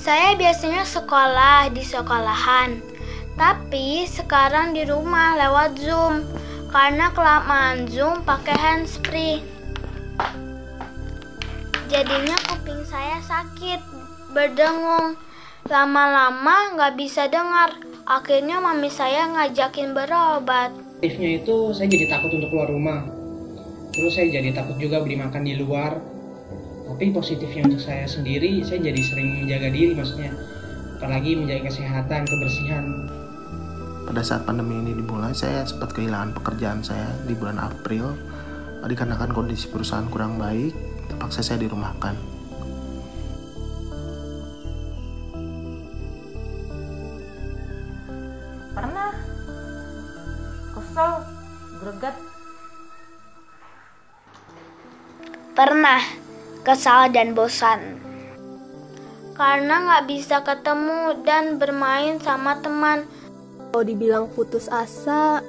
Saya biasanya sekolah di sekolahan, tapi sekarang di rumah lewat Zoom karena kelamaan Zoom pakai handsfree. Jadinya kuping saya sakit, berdengung. Lama-lama nggak bisa dengar. Akhirnya mami saya ngajakin berobat. Positifnya itu saya jadi takut untuk keluar rumah. Terus saya jadi takut juga beli makan di luar. Tapi positifnya untuk saya sendiri, saya jadi sering menjaga diri maksudnya. Apalagi menjaga kesehatan, kebersihan. Pada saat pandemi ini dimulai, saya sempat kehilangan pekerjaan saya di bulan April. Dikarenakan kondisi perusahaan kurang baik, terpaksa saya dirumahkan. Pernah kesel, greget. Pernah kesal dan bosan karena nggak bisa ketemu dan bermain sama teman. Kalau dibilang putus asa,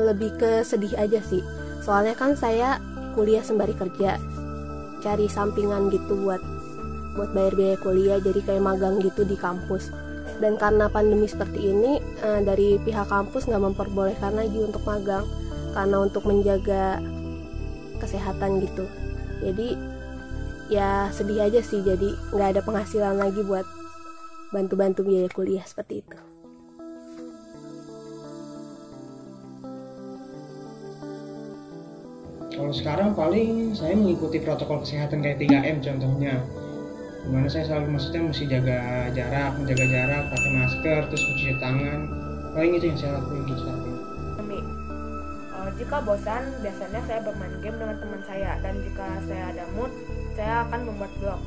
lebih ke sedih aja sih. Soalnya kan saya kuliah sembari kerja, cari sampingan gitu buat bayar biaya kuliah, jadi kayak magang gitu di kampus. Dan karena pandemi seperti ini, dari pihak kampus nggak memperbolehkan lagi untuk magang karena untuk menjaga kesehatan gitu. Jadi ya sedih aja sih, jadi nggak ada penghasilan lagi buat bantu-bantu biaya kuliah seperti itu. Kalau sekarang paling saya mengikuti protokol kesehatan kayak 3M contohnya. Dimana saya selalu mesti jaga jarak, menjaga jarak, pakai masker, terus mencuci tangan. Paling itu yang saya lakuin gitu saat ini. Jika bosan, biasanya saya bermain game dengan teman saya, dan jika saya ada mood, saya akan membuat vlog.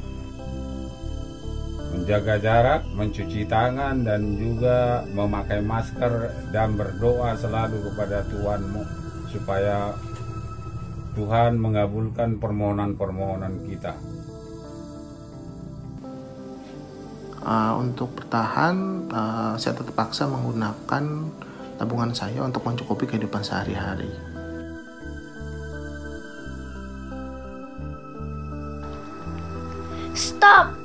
Menjaga jarak, mencuci tangan, dan juga memakai masker, dan berdoa selalu kepada Tuhanmu supaya Tuhan mengabulkan permohonan-permohonan kita. Untuk bertahan, saya tetap paksa menggunakan tabungan saya untuk mencukupi kehidupan sehari-hari. Stop!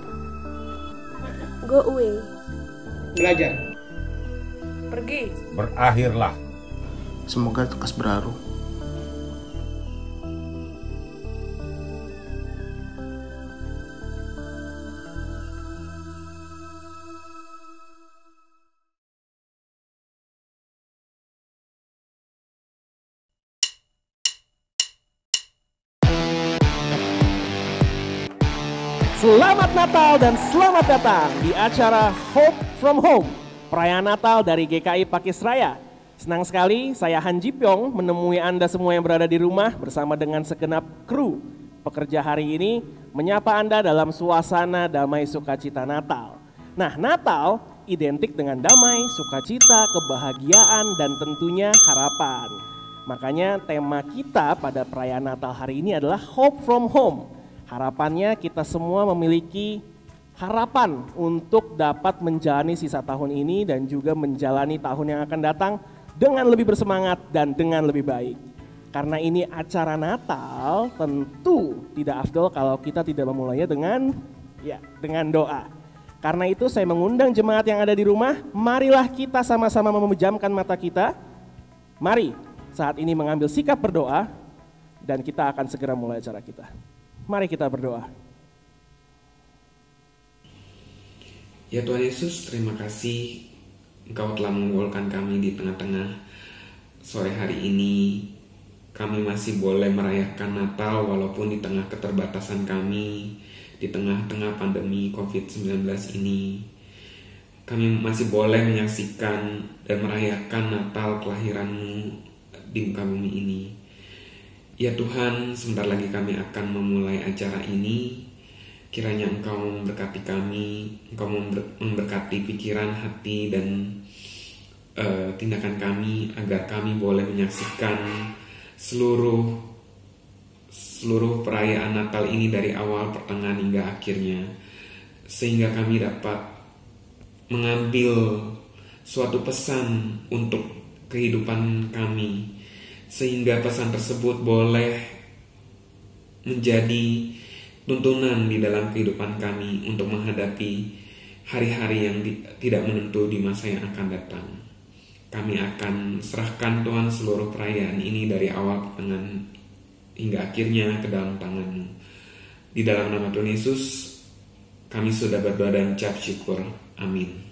Go away. Belajar. Pergi. Berakhirlah. Semoga lekas berlalu. Selamat Natal dan selamat datang di acara Hope from Home, perayaan Natal dari GKI Pakisraya. Senang sekali saya Han Ji Pyong menemui Anda semua yang berada di rumah bersama dengan segenap kru pekerja hari ini, menyapa Anda dalam suasana damai sukacita Natal. Nah, Natal identik dengan damai, sukacita, kebahagiaan, dan tentunya harapan. Makanya tema kita pada perayaan Natal hari ini adalah Hope from Home. Harapannya kita semua memiliki harapan untuk dapat menjalani sisa tahun ini dan juga menjalani tahun yang akan datang dengan lebih bersemangat dan dengan lebih baik. Karena ini acara Natal, tentu tidak afdol kalau kita tidak memulainya dengan doa. Karena itu saya mengundang jemaat yang ada di rumah, marilah kita sama-sama memejamkan mata kita. Mari saat ini mengambil sikap berdoa dan kita akan segera mulai acara kita. Mari kita berdoa. Ya Tuhan Yesus, terima kasih Engkau telah mengumpulkan kami di tengah-tengah sore hari ini. Kami masih boleh merayakan Natal walaupun di tengah keterbatasan kami, di tengah-tengah pandemi COVID-19 ini. Kami masih boleh menyaksikan dan merayakan Natal kelahiran-Mu di muka bumi ini. Ya Tuhan, sebentar lagi kami akan memulai acara ini. Kiranya Engkau memberkati kami, Engkau memberkati pikiran, hati, dan tindakan kami, agar kami boleh menyaksikan seluruh perayaan Natal ini dari awal, pertengahan, hingga akhirnya. Sehingga kami dapat mengambil suatu pesan untuk kehidupan kami, sehingga pesan tersebut boleh menjadi tuntunan di dalam kehidupan kami untuk menghadapi hari-hari yang tidak menentu di masa yang akan datang. Kami akan serahkan Tuhan seluruh perayaan ini dari awal pertengahan hingga akhirnya ke dalam tangan-Mu. Di dalam nama Tuhan Yesus, kami sudah berdoa dan ucap syukur. Amin.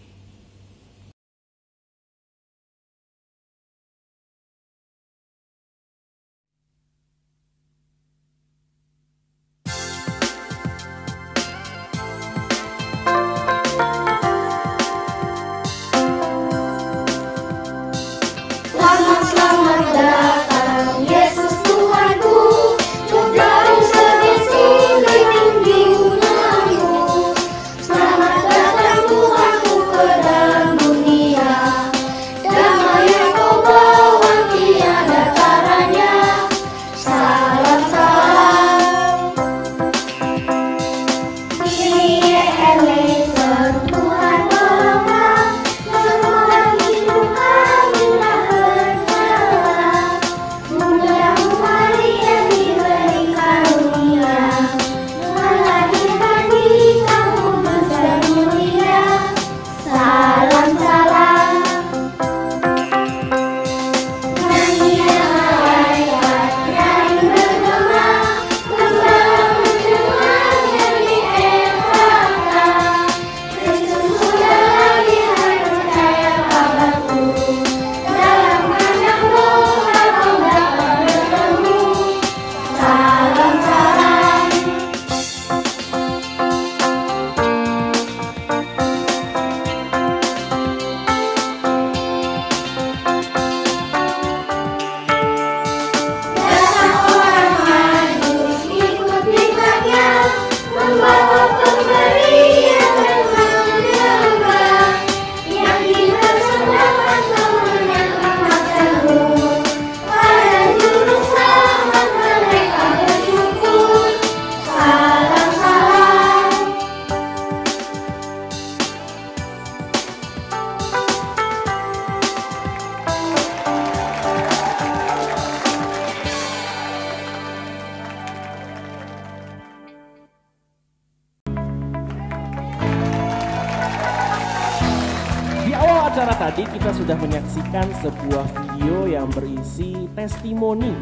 Acara tadi kita sudah menyaksikan sebuah video yang berisi testimoni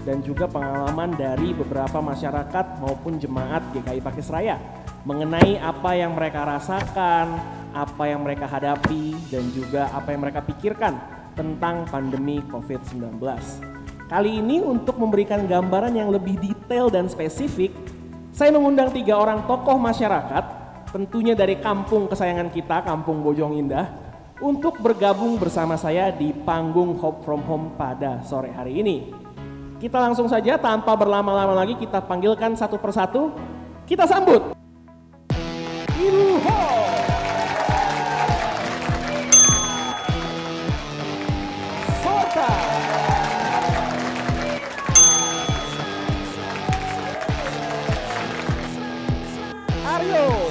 dan juga pengalaman dari beberapa masyarakat maupun jemaat GKI Pakis Raya mengenai apa yang mereka rasakan, apa yang mereka hadapi, dan juga apa yang mereka pikirkan tentang pandemi COVID-19. Kali ini untuk memberikan gambaran yang lebih detail dan spesifik, saya mengundang 3 orang tokoh masyarakat, tentunya dari kampung kesayangan kita, Kampung Bojong Indah, untuk bergabung bersama saya di panggung Hope from Home pada sore hari ini. Kita langsung saja tanpa berlama-lama lagi kita panggilkan satu persatu. Kita sambut Iluho, Sorta, Aryo.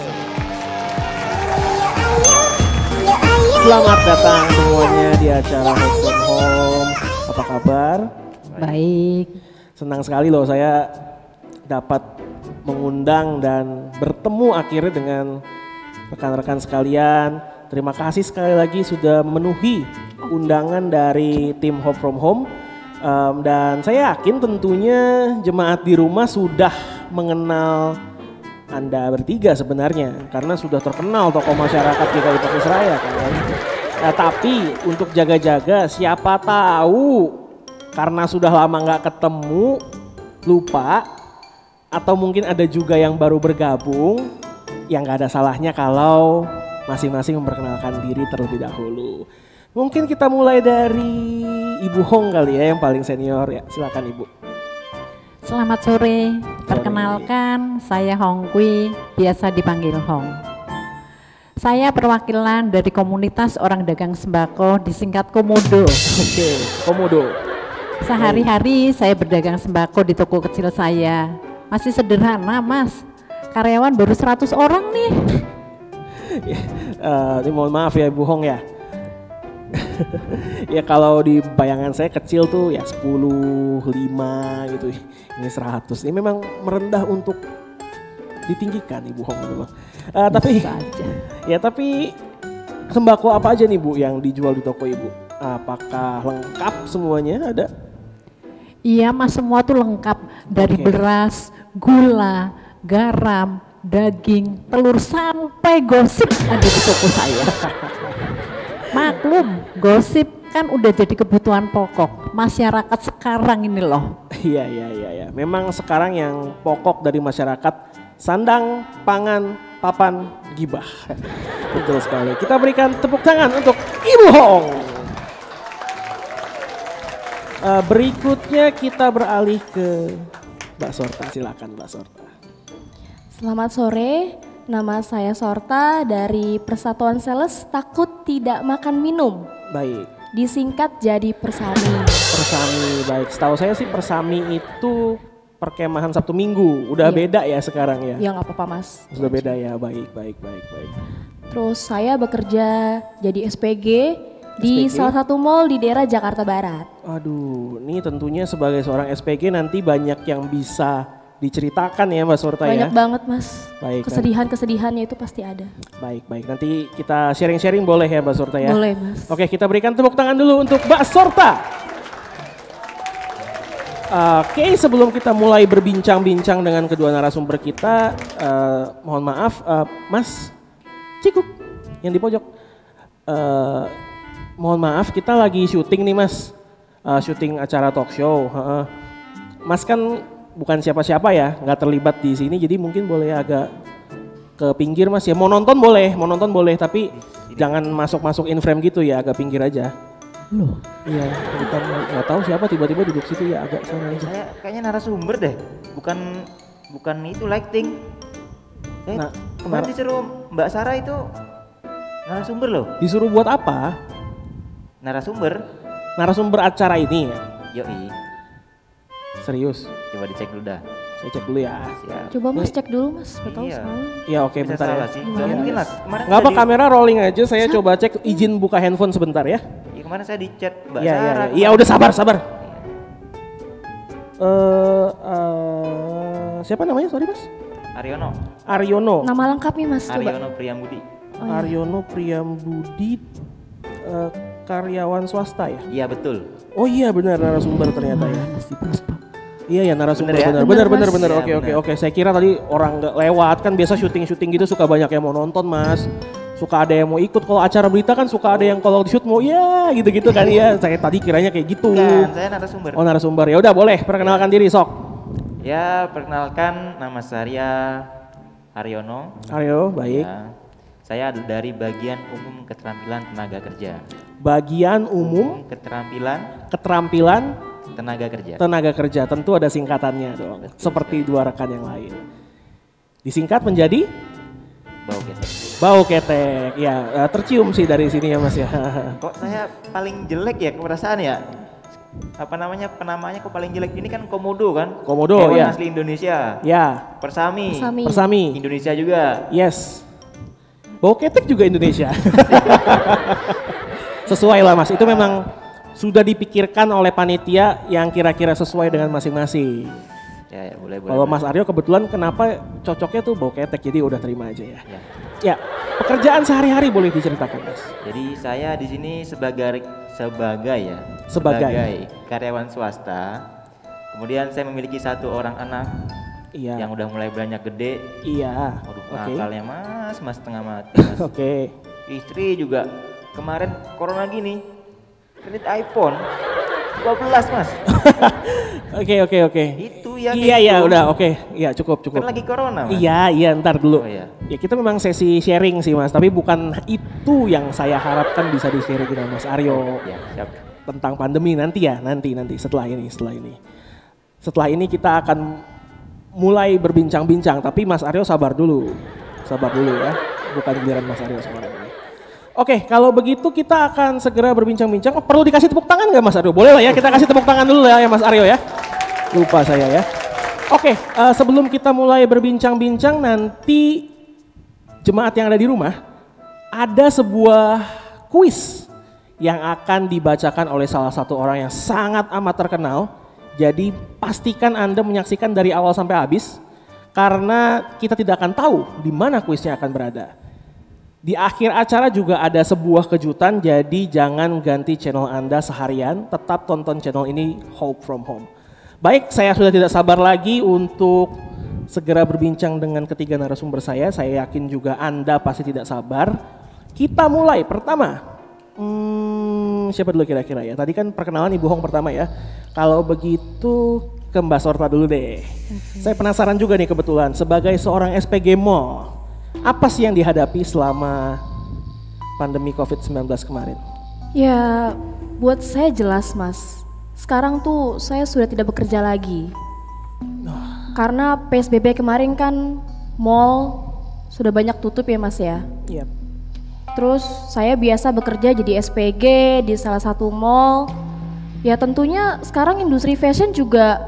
Selamat datang semuanya di acara Hope from Home. Apa kabar? Baik. Senang sekali loh saya dapat mengundang dan bertemu akhirnya dengan rekan-rekan sekalian. Terima kasih sekali lagi sudah memenuhi undangan dari tim Hope from Home. Dan saya yakin tentunya jemaat di rumah sudah mengenal Anda bertiga sebenarnya, karena sudah terkenal tokoh masyarakat GKI Pakis Raya kan. Nah, tapi untuk jaga-jaga siapa tahu karena sudah lama nggak ketemu lupa, atau mungkin ada juga yang baru bergabung, yang nggak ada salahnya kalau masing-masing memperkenalkan diri terlebih dahulu. Mungkin kita mulai dari Ibu Hong kali ya, yang paling senior ya. Silakan Ibu. Selamat sore, perkenalkan saya Hong Kui, biasa dipanggil Hong. Saya perwakilan dari komunitas orang dagang sembako, disingkat Komodo. Oke, Komodo. Sehari-hari saya berdagang sembako di toko kecil saya. Masih sederhana mas, karyawan baru 100 orang nih. Ini mohon maaf ya Ibu Hong ya. Ya kalau di bayangan saya kecil tuh ya 10, 5 gitu. Ini 100. Ini memang merendah untuk ditinggikan Ibu Hong memang. Tapi sembako apa aja nih Bu yang dijual di toko Ibu? Apakah lengkap semuanya ada? Iya Mas, semua tuh lengkap dari beras, gula, garam, daging, telur sampai gosip ada di toko saya. Maklum, gosip kan udah jadi kebutuhan pokok masyarakat sekarang ini loh. Iya. Memang sekarang yang pokok dari masyarakat sandang, pangan, papan, gibah. Betul sekali. Kita berikan tepuk tangan untuk Ibu Hong. Berikutnya kita beralih ke Mbak Sorta. Silakan Mbak Sorta. Selamat sore, nama saya Sorta dari Persatuan Sales Takut Tidak Makan Minum. Baik. Disingkat jadi Persami. Persami, baik. Setahu saya sih Persami itu perkemahan Sabtu Minggu. Udah beda ya sekarang ya? Ya nggak apa-apa Mas. Sudah beda ya, baik. Terus saya bekerja jadi SPG di salah satu mall di daerah Jakarta Barat. Aduh, ini tentunya sebagai seorang SPG nanti banyak yang bisa diceritakan ya Mbak Sorta ya? Banyak banget Mas. Baik. Kesedihan-kesedihannya itu pasti ada. Baik. Nanti kita sharing-sharing boleh ya Mbak Sorta ya? Boleh Mas. Oke, kita berikan tepuk tangan dulu untuk Mbak Sorta. Oke, sebelum kita mulai berbincang-bincang dengan kedua narasumber kita, mohon maaf, Mas Cikuk yang di pojok. Mohon maaf, kita lagi syuting nih Mas, syuting acara talk show. Mas kan bukan siapa-siapa ya, nggak terlibat di sini, jadi mungkin boleh agak ke pinggir Mas ya. Mau nonton boleh, tapi jangan masuk-masuk in frame gitu ya, agak pinggir aja. Loh? Iya, bukan nggak tahu siapa tiba-tiba duduk situ ya, agak sana aja. Saya kayaknya narasumber deh, bukan itu lighting. Kemarin disuruh Mbak Sarah itu narasumber loh. Disuruh buat apa? Narasumber acara ini ya? Yoi. Serius? Coba dicek dulu dah. Saya cek dulu ya. Siap. Coba Mas cek dulu Mas, tahu salah. Iya oke, bentar ya. Gak mungkin lah. Nggak apa, kamera rolling aja, saya coba cek, izin buka handphone sebentar ya. Iya, kemarin saya di chat Mbak Sarah. Iya udah sabar. Siapa namanya, sorry Mas? Aryono. Nama lengkapnya Mas, coba. Aryono Priyambudi. Aryono Priyambudi, karyawan swasta ya? Iya betul. Oh iya benar, narasumber ternyata ya. Iya narasumber, benar. Oke. Saya kira tadi orang nggak lewat, kan biasa syuting gitu suka banyak yang mau nonton Mas. Suka ada yang mau ikut, kalau acara berita kan suka ada yang kalau di shoot mau ya gitu kan ya. Saya tadi kiranya kayak gitu. Bukan, saya narasumber. Oh narasumber, ya udah boleh perkenalkan diri sok. Ya perkenalkan, nama saya Aryono. Aryo, baik. Ya, saya dari bagian umum keterampilan tenaga kerja. Bagian umum keterampilan tenaga kerja, tentu ada singkatannya dong. Betul, seperti dua rekan yang lain. Disingkat menjadi Bau ketek. Ya, tercium sih dari sini ya Mas ya. Kok saya paling jelek ya keperasaan ya? Penamanya kok paling jelek? Ini kan Komodo kan? Komodo ya. Asli Indonesia. Ya. Persami. Indonesia juga. Yes. Bau ketek juga Indonesia. Sesuai lah Mas, itu memang sudah dipikirkan oleh panitia yang kira-kira sesuai dengan masing-masing. Ya, boleh. Kalau Mas Aryo kebetulan kenapa cocoknya tuh bau ketek, jadi udah terima aja ya. Ya, pekerjaan sehari-hari boleh diceritakan Mas. Jadi saya di sini sebagai karyawan swasta. Kemudian saya memiliki 1 orang anak. Iya. Yang udah mulai beranjak gede. Iya. Waduh, nakalnya mas setengah mati Mas. Oke. Istri juga kemarin corona gini, kredit iPhone 12 Mas. Oke. Itu ya. Iya, udah oke. Iya, cukup. Kan lagi corona Mas. Iya, ntar dulu. Oh, iya. Ya kita memang sesi sharing sih Mas, tapi bukan itu yang saya harapkan bisa di-sharing dengan Mas Aryo. Ya, siap. Tentang pandemi nanti setelah ini. Setelah ini kita akan mulai berbincang-bincang, tapi Mas Aryo sabar dulu ya, bukan giliran Mas Aryo sekarang ini. Oke, kalau begitu kita akan segera berbincang-bincang. Oh, perlu dikasih tepuk tangan nggak Mas Aryo? Boleh lah ya, kita kasih tepuk tangan dulu ya Mas Aryo ya. Lupa saya ya. Oke, sebelum kita mulai berbincang-bincang, nanti jemaat yang ada di rumah, ada sebuah kuis yang akan dibacakan oleh salah satu orang yang sangat amat terkenal. Jadi pastikan Anda menyaksikan dari awal sampai habis. karena kita tidak akan tahu di mana kuisnya akan berada. Di akhir acara juga ada sebuah kejutan, jadi jangan ganti channel Anda seharian, tetap tonton channel ini Hope from Home. Baik, saya sudah tidak sabar lagi untuk segera berbincang dengan ketiga narasumber saya yakin juga Anda pasti tidak sabar. Kita mulai pertama, siapa dulu kira-kira ya? Tadi kan perkenalan Ibu Hong pertama ya. Kalau begitu ke Mbak Sorta dulu deh. Saya penasaran juga nih kebetulan sebagai seorang SPG Mall, apa sih yang dihadapi selama pandemi COVID-19 kemarin? Ya, buat saya jelas Mas. Sekarang tuh saya sudah tidak bekerja lagi. Karena PSBB kemarin kan mall sudah banyak tutup ya Mas ya. Yep. Terus saya biasa bekerja jadi SPG di salah satu mall. Ya tentunya sekarang industri fashion juga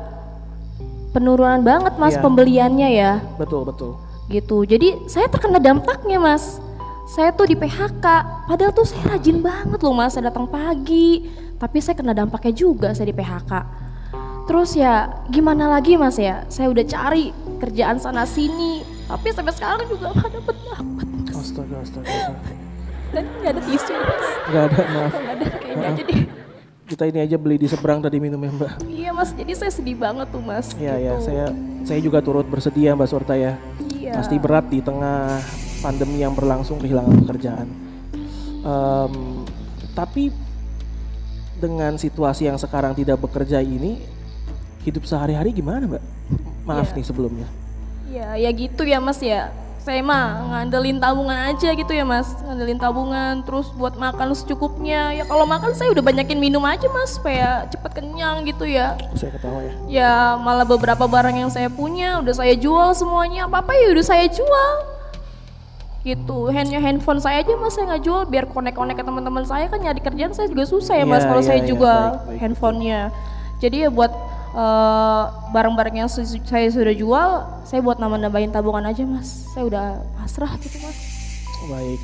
penurunan banget Mas pembeliannya ya. Betul, betul. Gitu, jadi saya terkena dampaknya Mas. Saya tuh di PHK, padahal tuh saya rajin banget loh Mas, saya datang pagi. Tapi saya kena dampaknya juga, saya di PHK. Terus ya gimana lagi Mas ya, saya udah cari kerjaan sana sini, tapi sampai sekarang juga gak dapet. Astaga. Dan gak ada tisu Mas. Gak ada, maaf. Gak ada kayaknya, jadi kita ini aja beli di seberang tadi minum ya Mbak. Iya Mas, jadi saya sedih banget tuh Mas. Iya, gitu. ya, saya juga turut bersedia Mbak Sorta ya. Iya. Pasti berat di tengah pandemi yang berlangsung kehilangan pekerjaan. Tapi dengan situasi yang sekarang tidak bekerja ini, hidup sehari-hari gimana Mbak? Maaf nih sebelumnya. Ya gitu ya Mas ya. Saya mah ngandelin tabungan aja gitu ya Mas, ngandelin tabungan terus buat makan secukupnya. Ya kalau makan saya udah banyakin minum aja Mas supaya cepet kenyang gitu ya. Saya ketawa ya. Ya malah beberapa barang yang saya punya udah saya jual semuanya, apa-apa ya udah saya jual. Gitu, handphone saya aja Mas saya nggak jual biar konek-konek ke teman-teman saya, kan nyari kerjaan saya juga susah ya Mas kalau saya jual handphonenya. Jadi ya buat barang-barang yang saya sudah jual, saya buat nambahin tabungan aja Mas. Saya udah pasrah gitu Mas. Baik,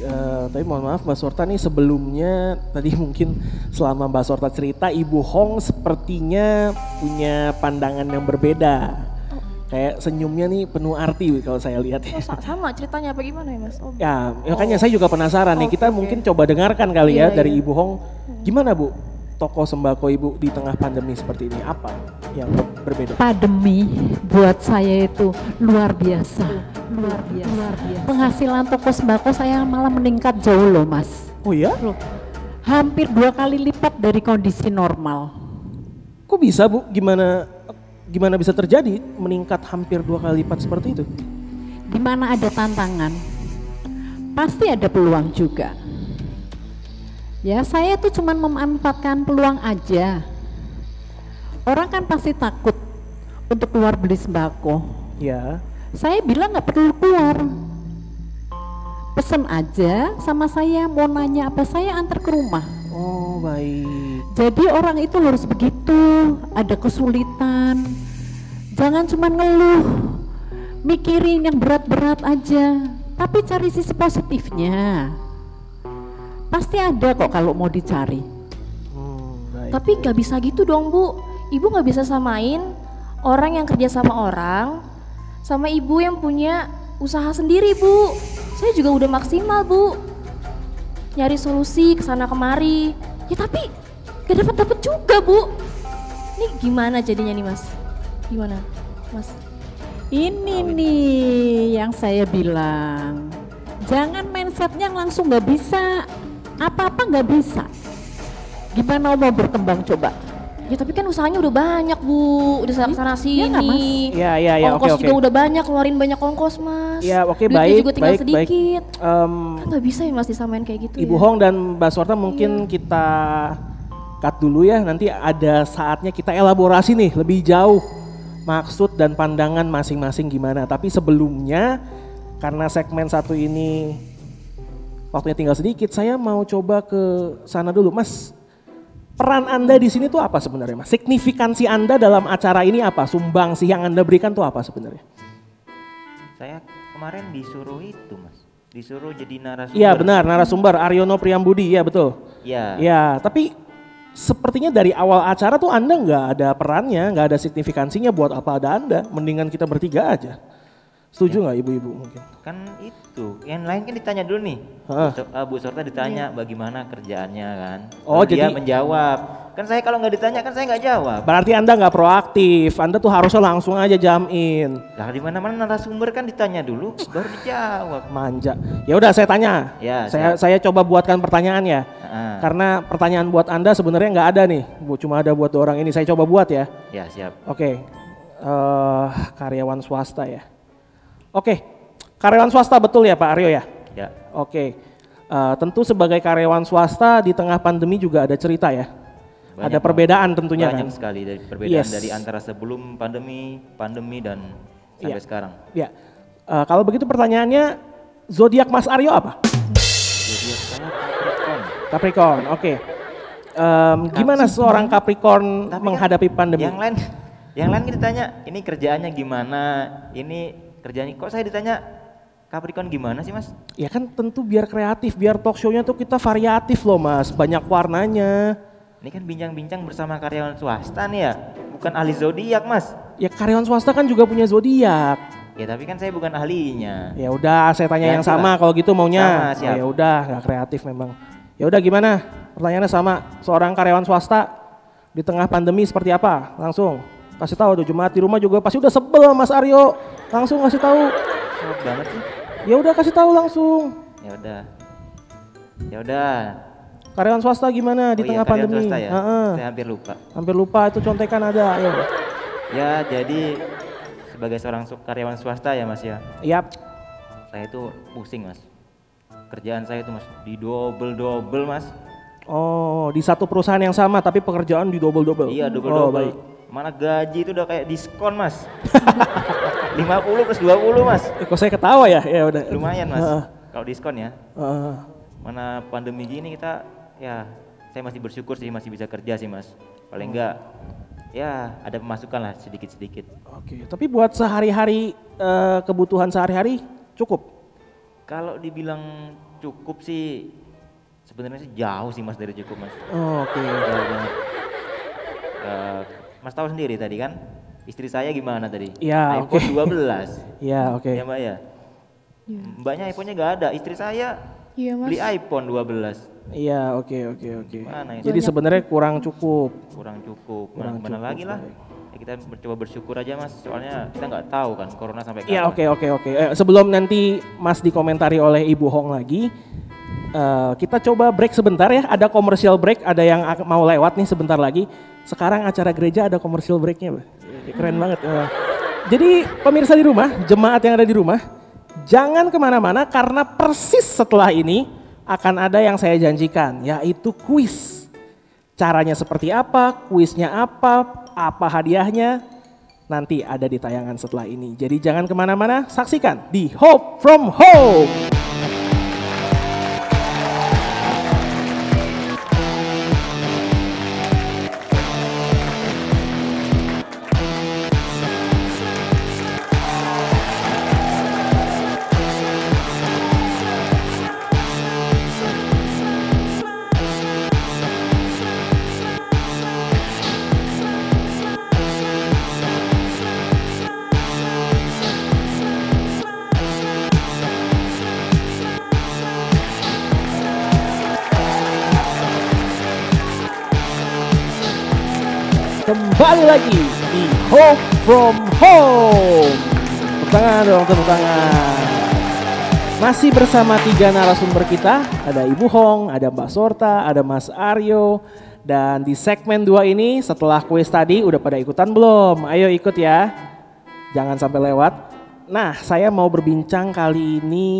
tapi mohon maaf Mbak Sorta nih sebelumnya tadi mungkin selama Mbak Sorta cerita Ibu Hong sepertinya punya pandangan yang berbeda. Kayak senyumnya nih penuh arti kalau saya lihat ya. Sama ceritanya apa gimana ya Mas? Ya makanya saya juga penasaran nih, kita mungkin coba dengarkan kali ya dari Ibu Hong. Gimana Bu? Toko sembako Ibu di tengah pandemi seperti ini, apa yang berbeda? Pandemi buat saya itu luar biasa. Penghasilan toko sembako saya malah meningkat jauh loh Mas. Oh ya? Hampir 2 kali lipat dari kondisi normal. Kok bisa Bu? Gimana bisa terjadi meningkat hampir 2 kali lipat seperti itu? Di mana ada tantangan, pasti ada peluang juga. Ya saya tuh cuman memanfaatkan peluang aja. Orang kan pasti takut untuk keluar beli sembako. Ya. Saya bilang nggak perlu keluar. Pesen aja sama saya, mau nanya apa saya antar ke rumah. Oh baik. Jadi orang itu harus begitu, ada kesulitan. Jangan cuma ngeluh, mikirin yang berat-berat aja. Tapi cari sisi positifnya. Pasti ada kok kalau mau dicari. Tapi gak bisa gitu dong Bu. Ibu gak bisa samain orang yang kerja sama orang sama ibu yang punya usaha sendiri Bu. Saya juga udah maksimal Bu, nyari solusi kesana kemari. Ya tapi gak dapet juga Bu. Ini gimana jadinya nih Mas? Gimana Mas? Ini nih yang saya bilang, jangan mindsetnya langsung gak bisa. Apa-apa nggak bisa. Gimana mau berkembang coba? Ya tapi kan usahanya udah banyak Bu, udah sana sini. Ya, ongkos oke. juga udah banyak, keluarin banyak ongkos Mas. Ya oke, duitnya baik, juga tinggal baik, sedikit. Kan nggak bisa ya Mas disamain kayak gitu. Ibu Hong dan Mbak Sorta mungkin kita cut dulu ya, nanti ada saatnya kita elaborasi nih lebih jauh maksud dan pandangan masing-masing gimana. Tapi sebelumnya karena segmen satu ini waktunya tinggal sedikit, saya mau coba ke sana dulu, Mas. Peran Anda di sini tuh apa sebenarnya, Mas? Signifikansi Anda dalam acara ini apa? Sumbangsi yang Anda berikan tuh apa sebenarnya? Saya kemarin disuruh itu, Mas. Disuruh jadi narasumber. Iya benar, narasumber Aryono Priyambudi, ya betul. Iya. Ya, tapi sepertinya dari awal acara tuh Anda nggak ada perannya, nggak ada signifikansinya. Buat apa ada Anda? Mendingan kita bertiga aja. Setuju nggak ibu-ibu mungkin? Kan itu, yang lain kan ditanya dulu nih. Bu Sorta ditanya bagaimana kerjaannya kan. Oh, dia jadi menjawab. Kan saya kalau nggak ditanya kan saya nggak jawab. Berarti Anda nggak proaktif. Anda tuh harusnya langsung aja jamin. Lah di mana-mana narasumber kan ditanya dulu baru dijawab. Manja. Ya udah saya tanya. Ya, saya coba buatkan pertanyaan ya. Karena pertanyaan buat Anda sebenarnya nggak ada nih. Cuma ada buat 2 orang ini. Saya coba buat ya. Ya, siap. Oke. Karyawan swasta ya. Oke. Karyawan swasta betul ya Pak Aryo ya? Ya. Oke. Tentu sebagai karyawan swasta di tengah pandemi juga ada cerita ya. Ada perbedaan tentunya kan? Banyak sekali dari perbedaan dari antara sebelum pandemi dan sampai sekarang. Ya. Kalau begitu pertanyaannya, zodiak Mas Aryo apa? Zodiak saya Capricorn. Oke. Gimana seorang Capricorn menghadapi pandemi? Yang lain ditanya, ini kerjaannya gimana? Ini kerjaannya kok saya ditanya Capricorn gimana sih Mas? Ya kan tentu biar kreatif, biar talk show-nya tuh kita variatif loh Mas, banyak warnanya. Ini kan bincang-bincang bersama karyawan swasta nih ya, bukan ahli zodiak Mas. Ya karyawan swasta kan juga punya zodiak. Ya tapi kan saya bukan ahlinya. Ya udah, saya tanya yang sama kalau gitu maunya. Sama, ya udah, nggak kreatif memang. Ya udah gimana? Pertanyaannya sama. Seorang karyawan swasta di tengah pandemi seperti apa? Langsung kasih tahu tuh, jemaat di rumah juga pasti udah sebel Mas Aryo. Langsung kasih tahu. Sangat banget sih. Ya udah kasih tahu langsung. Ya udah. Karyawan swasta gimana di tengah pandemi? Swasta ya? Saya hampir lupa. Hampir lupa, itu contekan ada. Ayo. Ya jadi sebagai seorang karyawan swasta ya Mas ya. Yap. Saya itu pusing Mas. Kerjaan saya itu Mas di double Mas. Oh, di satu perusahaan yang sama tapi pekerjaan di double. Iya double. Baik. Mana gaji itu udah kayak diskon Mas. 50 plus 20 Mas. Kok saya ketawa ya? Ya udah. Lumayan Mas. Kalau diskon ya. Mana pandemi gini kita ya saya masih bersyukur sih masih bisa kerja sih Mas. Paling enggak ya ada pemasukan lah sedikit-sedikit. Oke, tapi buat sehari-hari kebutuhan sehari-hari cukup? Kalau dibilang cukup sih sebenarnya sih jauh sih Mas dari cukup Mas. Oke. Jauh banget. Mas tahu sendiri tadi kan istri saya gimana tadi? Iya, iPhone 12. Iya, oke. Ya Mbak ya. Mbaknya iPhone-nya nggak ada, istri saya beli iPhone 12. Iya, oke. Mana Jadi sebenarnya kurang cukup. Mana lagi lah. Ya, kita coba bersyukur aja Mas, soalnya kita nggak tahu kan corona sampai kapan. Iya, oke. Sebelum nanti Mas dikomentari oleh Ibu Hong lagi, kita coba break sebentar ya. Ada commercial break, ada yang mau lewat nih sebentar lagi. Sekarang acara gereja ada commercial breaknya, keren banget. Jadi pemirsa di rumah, jemaat yang ada di rumah, jangan kemana-mana karena persis setelah ini akan ada yang saya janjikan, yaitu kuis. Caranya seperti apa, kuisnya apa hadiahnya, nanti ada di tayangan setelah ini. Jadi jangan kemana-mana, saksikan di Hope from Home. Kembali lagi di Hope from Home. Tepuk tangan. Masih bersama 3 narasumber kita. Ada Ibu Hong, ada Mbak Sorta, ada Mas Aryo. Dan di segmen 2 ini setelah kuis tadi udah pada ikutan belum? Ayo ikut ya. Jangan sampai lewat. Nah, saya mau berbincang kali ini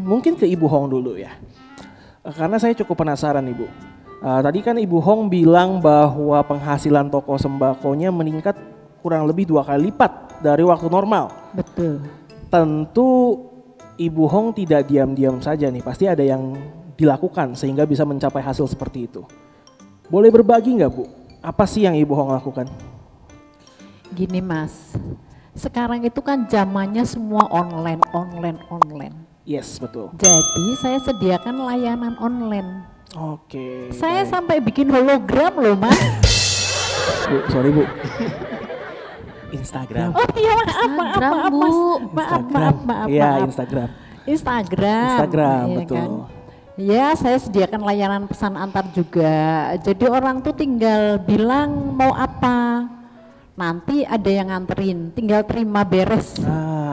mungkin ke Ibu Hong dulu ya. Karena saya cukup penasaran Ibu. Tadi kan Ibu Hong bilang bahwa penghasilan toko sembakonya meningkat kurang lebih 2 kali lipat dari waktu normal. Betul. Tentu Ibu Hong tidak diam-diam saja nih, pasti ada yang dilakukan sehingga bisa mencapai hasil seperti itu. Boleh berbagi nggak Bu? Apa sih yang Ibu Hong lakukan? Gini Mas, sekarang itu kan zamannya semua online. Yes, betul. Jadi saya sediakan layanan online. Oke. Saya sampai bikin hologram loh Mas. Bu, sorry Bu. Instagram. Oh iya, maaf, Instagram. Iya, Instagram. Instagram, iya betul. kan? Ya, saya sediakan layanan pesan antar juga. Jadi orang tuh tinggal bilang mau apa, nanti ada yang nganterin, tinggal terima beres.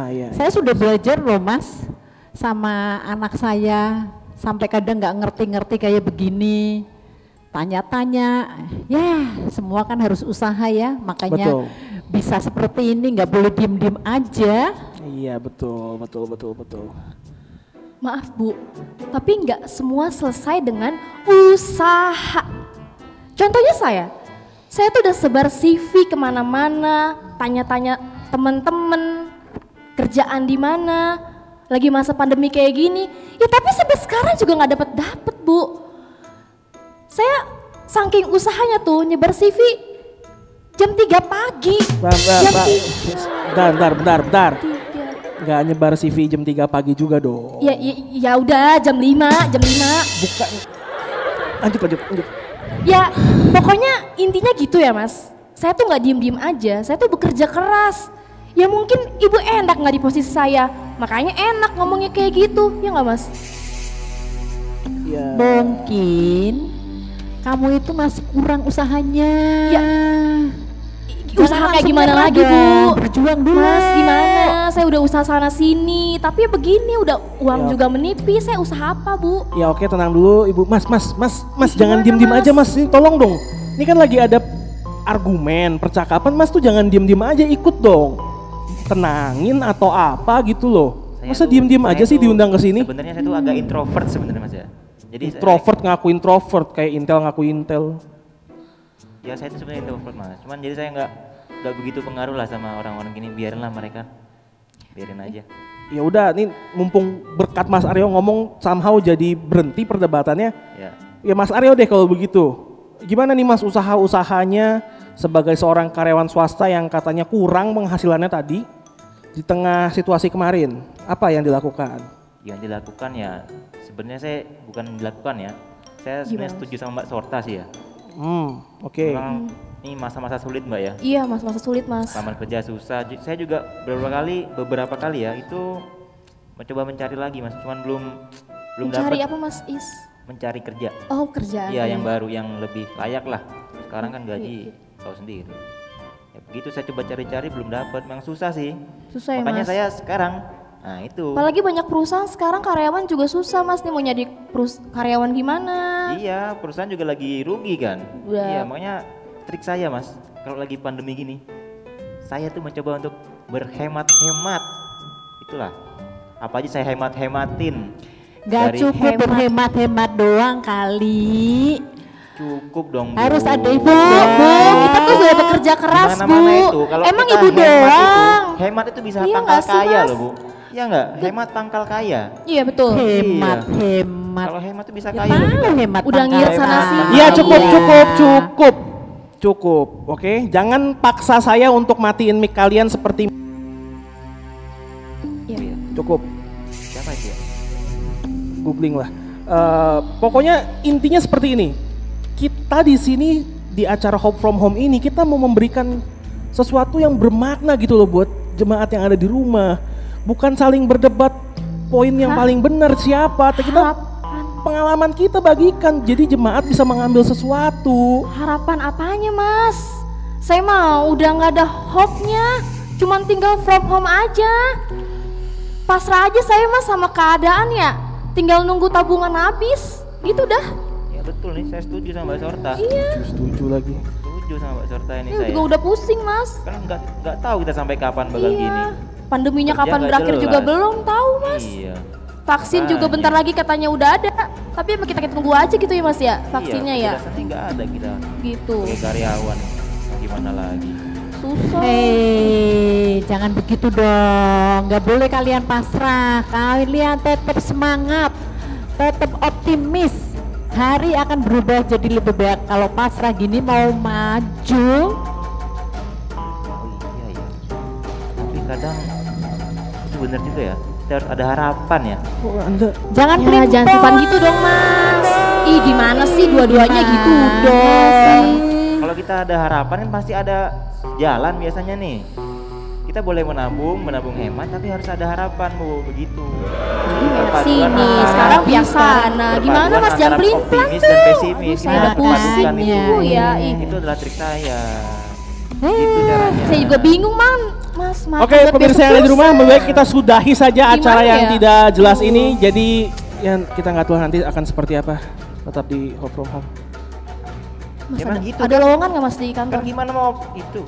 Iya. Saya sudah belajar loh Mas, sama anak saya, sampai kadang nggak ngerti-ngerti kayak begini. Tanya-tanya, ya semua kan harus usaha ya, makanya Betul. bisa seperti ini, nggak boleh diem-diem aja. Iya betul. Maaf Bu, tapi nggak semua selesai dengan usaha. Contohnya saya tuh udah sebar CV kemana-mana, tanya-tanya temen-temen, kerjaan di mana, lagi masa pandemi kayak gini. Ya tapi sampai sekarang juga nggak dapet Bu. Saya saking usahanya tuh nyebar CV jam 3 pagi. Bentar. Nggak nyebar CV jam 3 pagi juga dong. Ya udah jam 5. Bukan. Lanjut. Ya pokoknya intinya gitu ya Mas. Saya tuh nggak diem-diem aja, saya tuh bekerja keras. Ya mungkin ibu enak nggak di posisi saya, makanya enak ngomongnya kayak gitu, ya nggak Mas? Ya. Mungkin kamu itu masih kurang usahanya. Ya. Usaha kayak gimana lagi Bu? Berjuang dulu. Mas gimana? Saya udah usaha sana sini, tapi ya begini udah uang juga menipis. Saya usaha apa Bu? Ya oke, tenang dulu Ibu. Mas, jangan diem-diem aja Mas. Ini tolong dong. Ini kan lagi ada argumen, percakapan. Mas tuh jangan diem-diem aja, ikut dong. Tenangin atau apa gitu loh. Masa diem-diem aja sih diundang ke sini? Sebenarnya saya tuh agak introvert sebenarnya Mas ya. Jadi introvert ngaku introvert, kayak Intel ngaku Intel. Ya saya itu sebenarnya introvert Mas. Cuman jadi saya nggak begitu pengaruh lah sama orang-orang gini. Biarinlah mereka, biarin aja. Ya udah, nih mumpung berkat Mas Aryo ngomong somehow jadi berhenti perdebatannya. Ya Mas Aryo deh kalau begitu. Gimana nih Mas usaha-usahanya sebagai seorang karyawan swasta yang katanya kurang penghasilannya tadi di tengah situasi kemarin? Apa yang dilakukan? Yang dilakukan ya sebenarnya saya bukan dilakukan ya. Saya sebenarnya setuju sama Mbak Sorta sih ya. Oke. Memang ini masa-masa sulit Mbak ya. Iya masa-masa sulit Mas. Lamar kerja susah. Saya juga beberapa kali ya itu mencoba mencari lagi Mas. Cuman belum dapat. Mencari apa Mas Is? Mencari kerja. Oh kerjaan. Iya yang baru, yang lebih layak lah. Sekarang kan gaji tahu sendiri. Ya begitu saya coba cari-cari belum dapat. Memang susah sih. Susah ya Makanya Mas. saya sekarang, nah itu. Apalagi banyak perusahaan sekarang karyawan juga susah Mas nih mau nyari karyawan gimana? Iya perusahaan juga lagi rugi kan. Iya makanya trik saya Mas kalau lagi pandemi gini, saya tuh mencoba untuk berhemat-hemat. Itulah apa aja saya hemat-hematin. Gak cukup berhemat-hemat doang kali. Cukup dong Bu. Harus ada ibu. Bu, kita tuh sudah bekerja keras Bu. Itu, emang ibu doang. Hemat itu bisa Iya pangkal sih, kaya Mas? loh Bu. Iya enggak? Hemat pangkal kaya. Iya betul. Hemat. Kalau hemat itu bisa Ya, kaya loh kita. hemat Udah ngirit sana sini. Iya cukup. Oke, jangan paksa saya untuk matiin mic kalian seperti. Iya. Cukup. Siapa itu ya? Googling lah. Pokoknya intinya seperti ini. Kita di sini di acara Hope from Home ini kita mau memberikan sesuatu yang bermakna gitu loh buat jemaat yang ada di rumah. Bukan saling berdebat poin yang paling benar siapa. Kita pengalaman kita bagikan. Jadi jemaat bisa mengambil sesuatu. Harapan apanya Mas? Saya mau udah nggak ada hope-nya. Cuman tinggal from home aja. Pasrah aja saya Mas sama keadaan ya. Tinggal nunggu tabungan habis, gitu dah. Ya betul nih, saya setuju sama Mbak Sorta. Iya. Setuju lagi. Setuju sama Mbak Sorta ini Saya saya. juga udah pusing Mas. Karena nggak tahu kita sampai kapan bakal gini. Pandeminya Kerja kapan nggak berakhir jelas. juga belum tahu Mas. Iya. Vaksin juga bentar lagi katanya udah ada. Tapi emang kita tunggu aja gitu ya Mas ya, vaksinnya ya. Iya, nggak ada kita. Gitu. Sebagai karyawan, gimana lagi? Susah. Jangan begitu dong. Nggak boleh kalian pasrah. Kalian tetap semangat, tetap optimis. Hari akan berubah jadi lebih baik. Kalau pasrah gini mau maju. Iya. Tapi kadang itu benar juga ya. Kita harus ada harapan ya. Jangan ya, jangan simpan gitu dong Mas. Ih gimana sih dua-duanya gitu dong. Kalau kita ada harapan kan pasti ada jalan biasanya nih. kita boleh menabung hemat, tapi harus ada harapan Bu, begitu. Sini, sekarang bisa. Nah, gimana Mas jangan pelin-pelan optimis dan pesimis. Saya udah pusing nih Bu ya. Itu adalah trik saya. Gitu caranya. Saya juga bingung Mas. Oke, pemirsa yang ada di rumah, lebih baik kita sudahi saja acara yang tidak jelas ini. Jadi yang kita nggak tahu nanti akan seperti apa. Tetap di Hope from Home. Mas, ada lowongan nggak Mas di kantor? Gimana mau itu?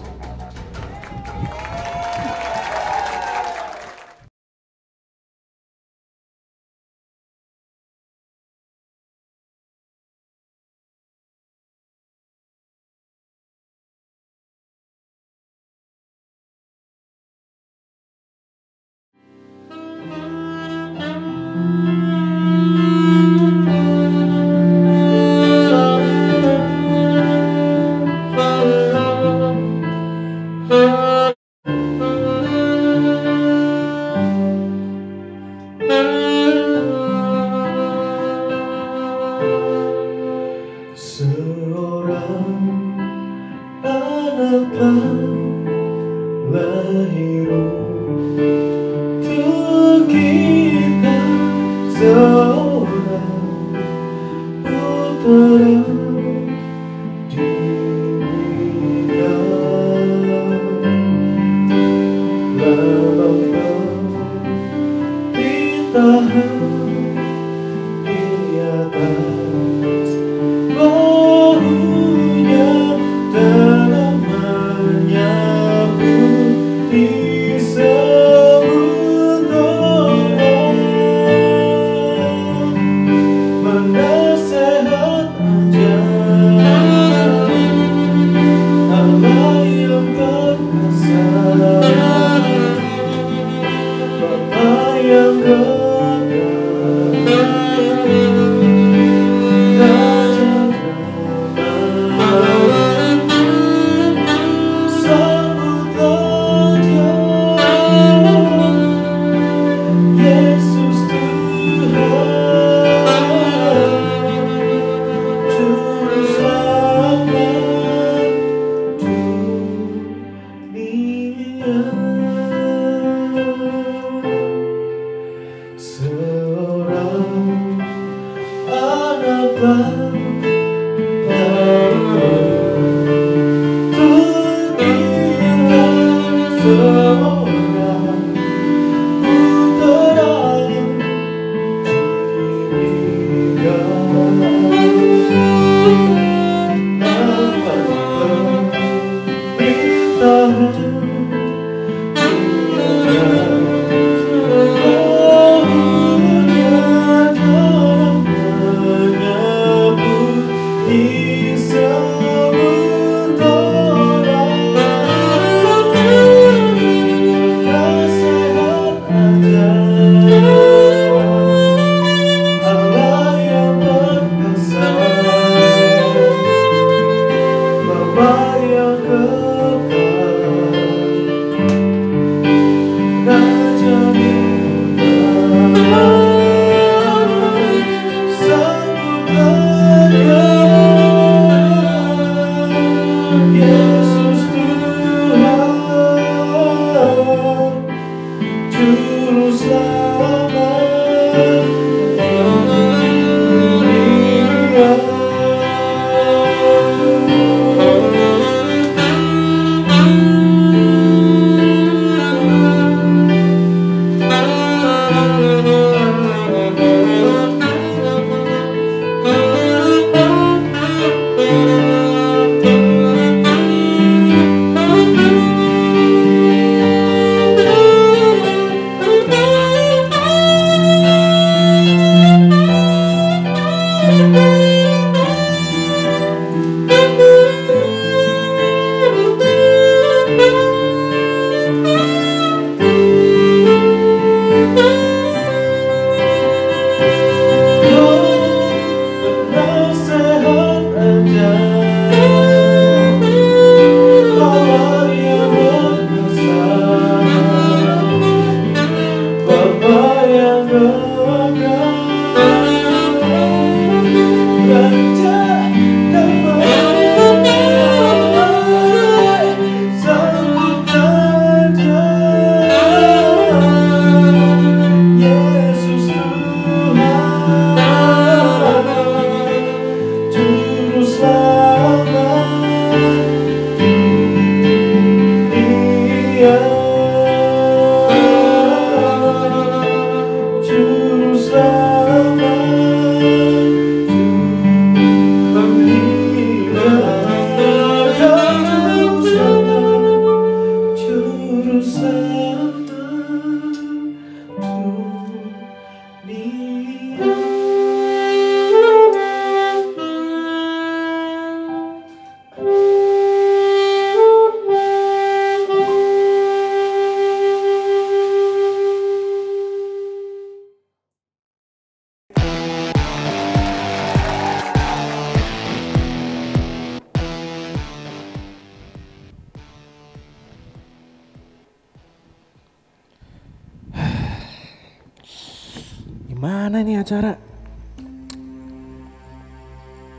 Gimana nih acara?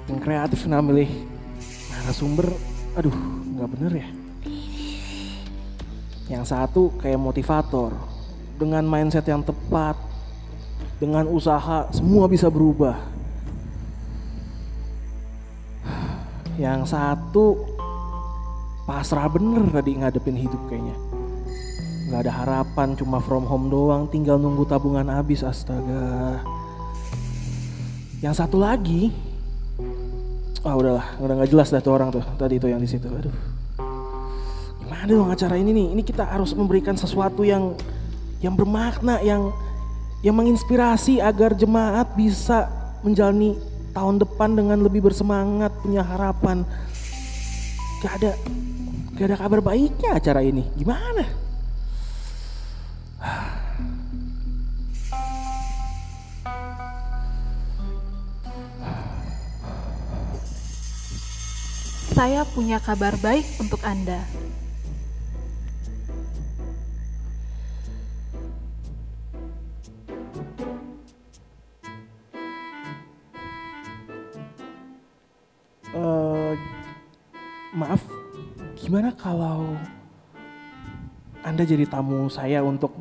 Tim kreatif milih narasumber, aduh nggak bener ya. Yang satu kayak motivator, dengan mindset yang tepat, dengan usaha semua bisa berubah. Yang satu pasrah bener tadi ngadepin hidup kayaknya. Gak ada harapan, cuma from home doang, tinggal nunggu tabungan habis, astaga. Yang satu lagi, udahlah, udah gak jelas dah tuh orang tuh, tadi itu yang di situ. Aduh, gimana dong acara ini nih? Ini kita harus memberikan sesuatu yang bermakna, yang menginspirasi agar jemaat bisa menjalani tahun depan dengan lebih bersemangat, punya harapan. Gak ada kabar baiknya acara ini, gimana? Saya punya kabar baik untuk Anda. Maaf, gimana kalau Anda jadi tamu saya untuk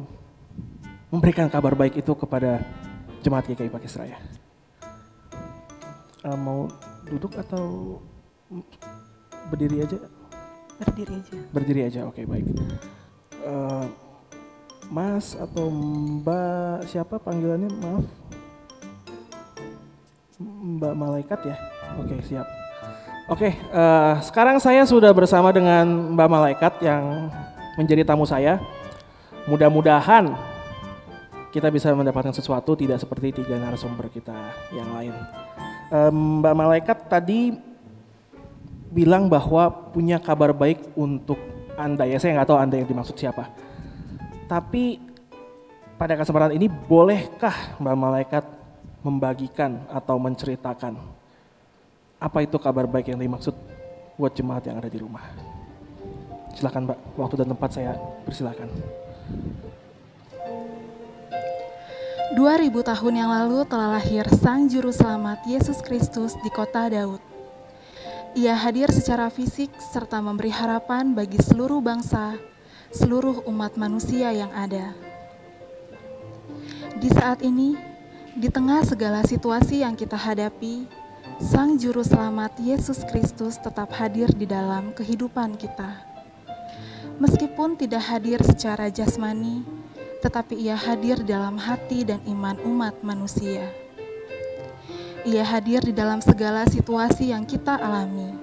memberikan kabar baik itu kepada jemaat GKI Pakisraya? Mau duduk atau berdiri aja? Berdiri aja. Berdiri aja, oke, baik. Mas atau Mbak, siapa panggilannya? Maaf. Mbak Malaikat ya? Oke, siap. Oke, sekarang saya sudah bersama dengan Mbak Malaikat yang menjadi tamu saya. Mudah-mudahan kita bisa mendapatkan sesuatu, tidak seperti 3 narasumber kita yang lain. Mbak Malaikat tadi bilang bahwa punya kabar baik untuk Anda. Ya, saya nggak tahu Anda yang dimaksud siapa. Tapi pada kesempatan ini bolehkah Mbak Malaikat membagikan atau menceritakan apa itu kabar baik yang dimaksud buat jemaat yang ada di rumah? Silakan Mbak, waktu dan tempat saya persilakan. 2000 tahun yang lalu telah lahir Sang Juru Selamat Yesus Kristus di kota Daud. Ia hadir secara fisik serta memberi harapan bagi seluruh bangsa, seluruh umat manusia yang ada. Di saat ini, di tengah segala situasi yang kita hadapi, Sang Juru Selamat Yesus Kristus tetap hadir di dalam kehidupan kita. Meskipun tidak hadir secara jasmani, tetapi Ia hadir dalam hati dan iman umat manusia. Ia hadir di dalam segala situasi yang kita alami.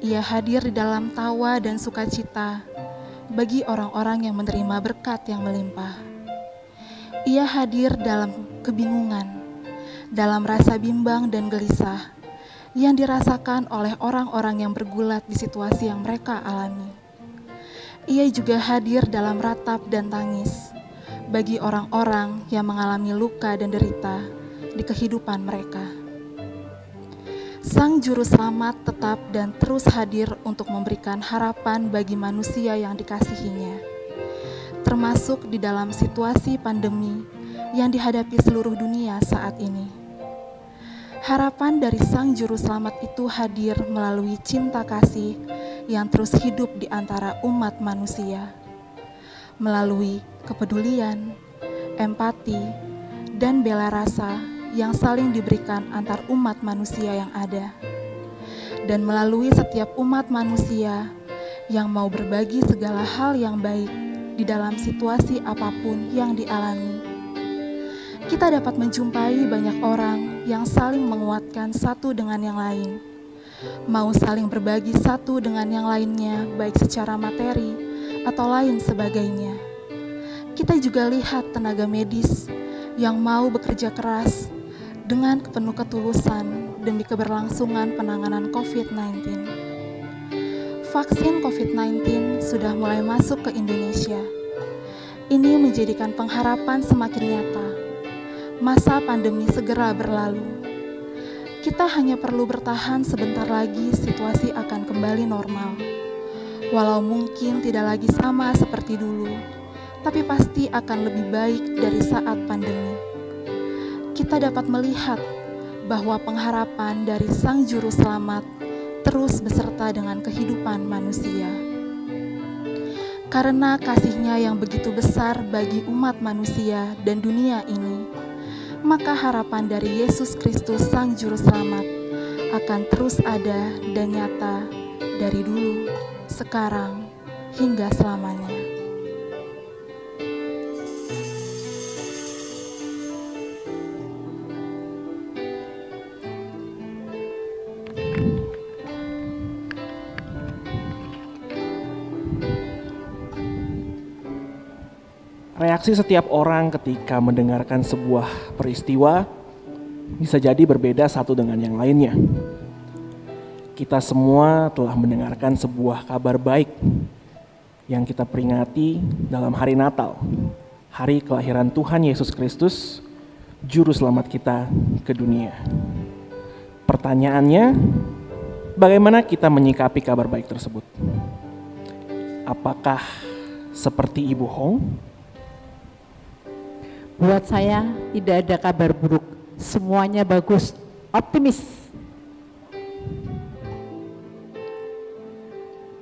Ia hadir di dalam tawa dan sukacita bagi orang-orang yang menerima berkat yang melimpah. Ia hadir dalam kebingungan, dalam rasa bimbang dan gelisah yang dirasakan oleh orang-orang yang bergulat di situasi yang mereka alami. Ia juga hadir dalam ratap dan tangis bagi orang-orang yang mengalami luka dan derita di kehidupan mereka. Sang Juru Selamat tetap dan terus hadir untuk memberikan harapan bagi manusia yang dikasihinya, termasuk di dalam situasi pandemi yang dihadapi seluruh dunia saat ini. Harapan dari Sang Juru Selamat itu hadir melalui cinta kasih yang terus hidup di antara umat manusia, melalui kepedulian, empati, dan bela rasa yang saling diberikan antar umat manusia yang ada, dan melalui setiap umat manusia yang mau berbagi segala hal yang baik di dalam situasi apapun yang dialami. Kita dapat menjumpai banyak orang yang saling menguatkan satu dengan yang lain, mau saling berbagi satu dengan yang lainnya, baik secara materi atau lain sebagainya. Kita juga lihat tenaga medis yang mau bekerja keras dengan penuh ketulusan demi keberlangsungan penanganan COVID-19. Vaksin COVID-19 sudah mulai masuk ke Indonesia. Ini menjadikan pengharapan semakin nyata. Masa pandemi segera berlalu. Kita hanya perlu bertahan sebentar lagi, situasi akan kembali normal. Walau mungkin tidak lagi sama seperti dulu, tapi pasti akan lebih baik dari saat pandemi. kita dapat melihat bahwa pengharapan dari Sang Juru Selamat terus beserta dengan kehidupan manusia. Karena kasih-Nya yang begitu besar bagi umat manusia dan dunia ini, maka harapan dari Yesus Kristus Sang Juru Selamat akan terus ada dan nyata dari dulu, sekarang, hingga selamanya. Reaksi setiap orang ketika mendengarkan sebuah peristiwa bisa jadi berbeda satu dengan yang lainnya. Kita semua telah mendengarkan sebuah kabar baik yang kita peringati dalam hari Natal, hari kelahiran Tuhan Yesus Kristus, Juru Selamat kita ke dunia. Pertanyaannya, bagaimana kita menyikapi kabar baik tersebut? Apakah seperti Ibu Hong? Buat saya tidak ada kabar buruk, semuanya bagus, optimis.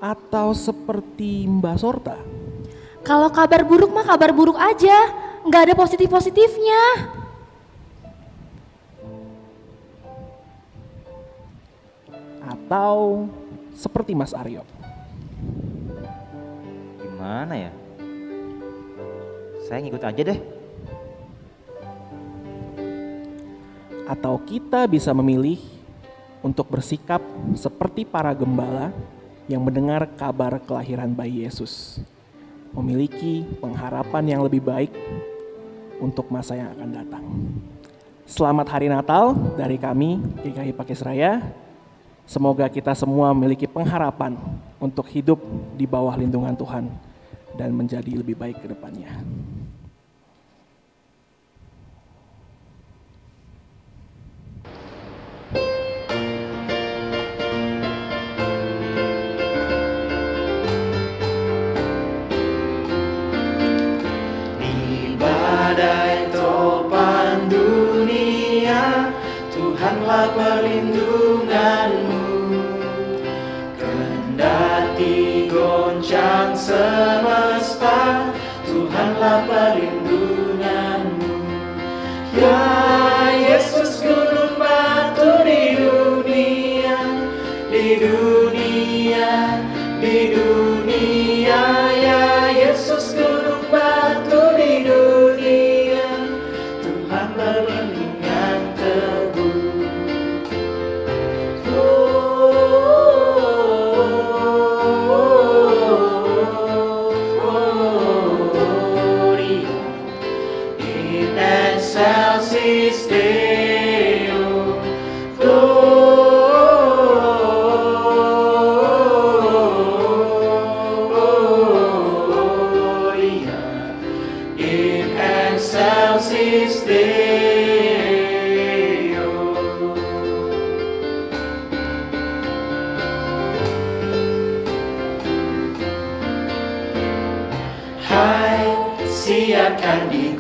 Atau seperti Mbak Sorta? Kalau kabar buruk mah kabar buruk aja, nggak ada positif-positifnya. Atau seperti Mas Aryo? Gimana ya? Saya ngikut aja deh. Atau kita bisa memilih untuk bersikap seperti para gembala yang mendengar kabar kelahiran bayi Yesus, memiliki pengharapan yang lebih baik untuk masa yang akan datang. Selamat Hari Natal dari kami GKI Pakisraya. Semoga kita semua memiliki pengharapan untuk hidup di bawah lindungan Tuhan dan menjadi lebih baik ke depannya. Tuhanlah perlindunganmu, kendati goncang semesta, Tuhanlah perlindunganmu. Ya Yesus gunung batu di dunia, di dunia, di dunia. Ya Yesus gunung batu di dunia, Tuhan perlindungan teguh. Excelsis Deo, Gloria, in excelsis Deo. Hai, siapkan di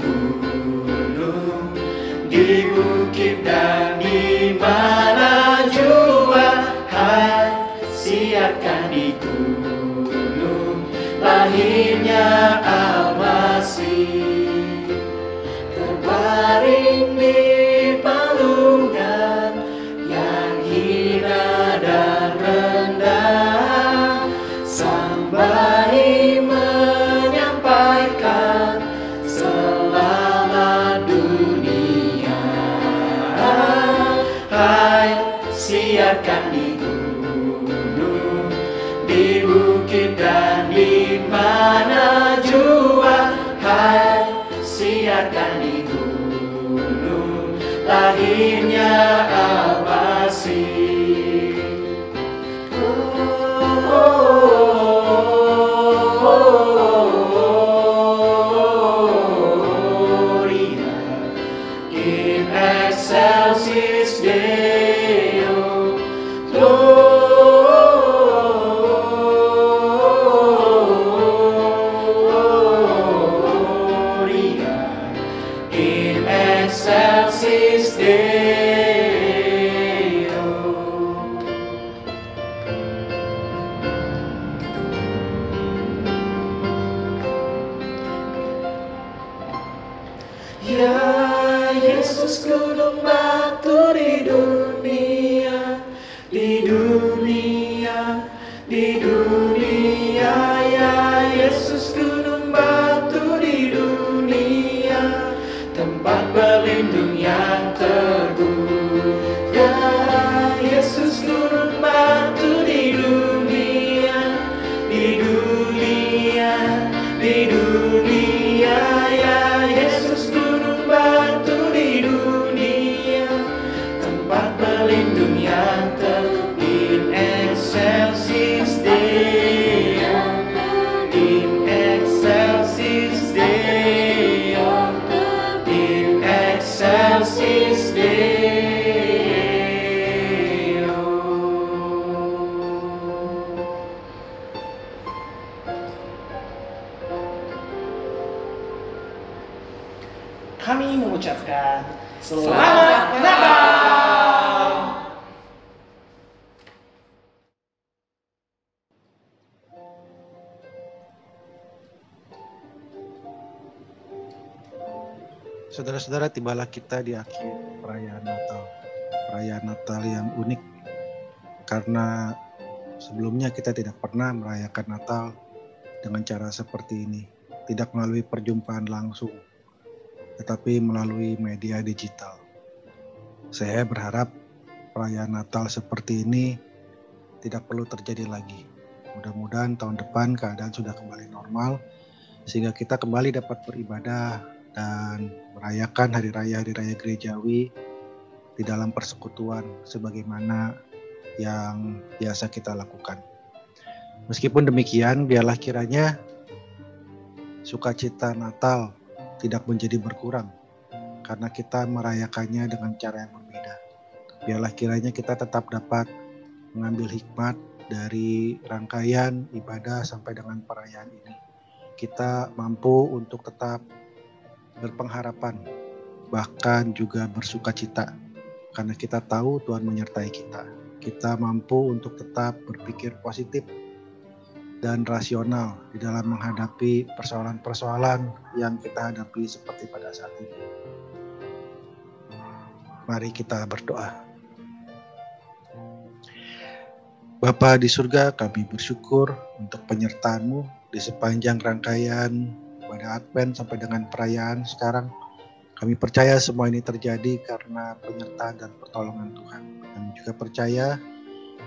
di bukit dan di mana jua, hai siarkan di gunung lahirnya Al-Masih, terbaring di palungan yang hina dan rendah, sang bayi menyampaikan selamat dunia. Hai, siarkan di gunung, di bukit dan di mana jua, hai siarkan di gunung lahirnya Al-Masih. Gloria in excelsis Deo, Gloria in excelsis Ya Yesus gunung batu di dunia, di dunia, di dunia. Ya Yesus gunung batu di dunia, tempat berlindung yang teguh. Ya Yesus gunung batu di dunia, di dunia, di dunia. Ya Yesus gunung batu di dunia, tempat berlindung yang teguh. In excelsis Deo, in excelsis Deo, in excelsis Deo. Kami mengucapkan Selamat Natal. Saudara-saudara, tibalah kita di akhir perayaan Natal. Perayaan Natal yang unik karena sebelumnya kita tidak pernah merayakan Natal dengan cara seperti ini. Tidak melalui perjumpaan langsung, tetapi melalui media digital. Saya berharap perayaan Natal seperti ini tidak perlu terjadi lagi. Mudah-mudahan tahun depan keadaan sudah kembali normal, sehingga kita kembali dapat beribadah dan merayakan hari raya gerejawi di dalam persekutuan sebagaimana yang biasa kita lakukan. Meskipun demikian, biarlah kiranya sukacita Natal tidak menjadi berkurang karena kita merayakannya dengan cara yang berbeda. Biarlah kiranya kita tetap dapat mengambil hikmat dari rangkaian ibadah sampai dengan perayaan ini. Kita mampu untuk tetap berpengharapan, bahkan juga bersukacita, karena kita tahu Tuhan menyertai kita. Kita mampu untuk tetap berpikir positif dan rasional di dalam menghadapi persoalan-persoalan yang kita hadapi seperti pada saat ini. Mari kita berdoa. Bapa di surga, kami bersyukur untuk penyertaan-Mu di sepanjang rangkaian pada Advent sampai dengan perayaan sekarang. Kami percaya semua ini terjadi karena penyertaan dan pertolongan Tuhan. Kami juga percaya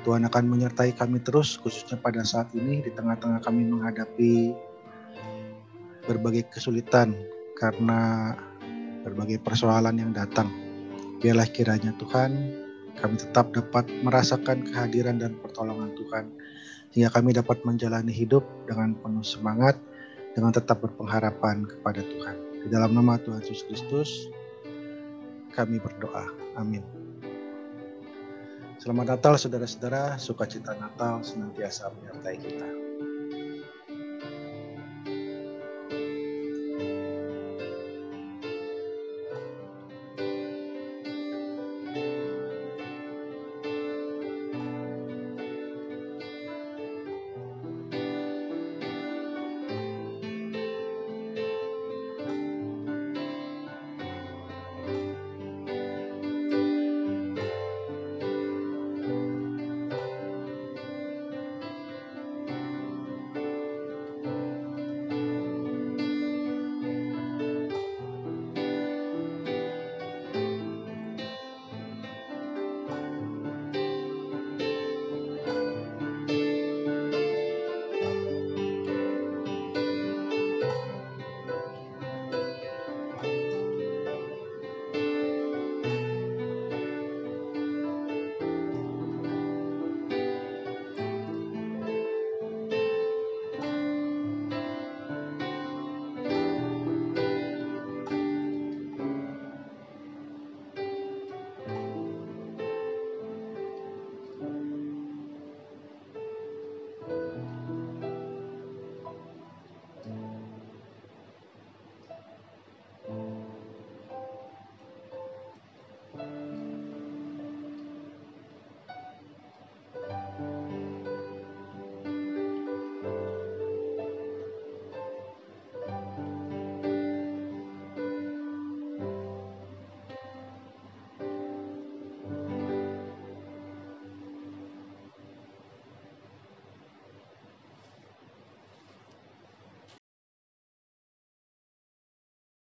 Tuhan akan menyertai kami terus, khususnya pada saat ini di tengah-tengah kami menghadapi berbagai kesulitan karena berbagai persoalan yang datang. Biarlah kiranya Tuhan, kami tetap dapat merasakan kehadiran dan pertolongan Tuhan, sehingga kami dapat menjalani hidup dengan penuh semangat, dengan tetap berpengharapan kepada Tuhan. Di dalam nama Tuhan Yesus Kristus, kami berdoa. Amin. Selamat Natal saudara-saudara, sukacita Natal senantiasa menyertai kita.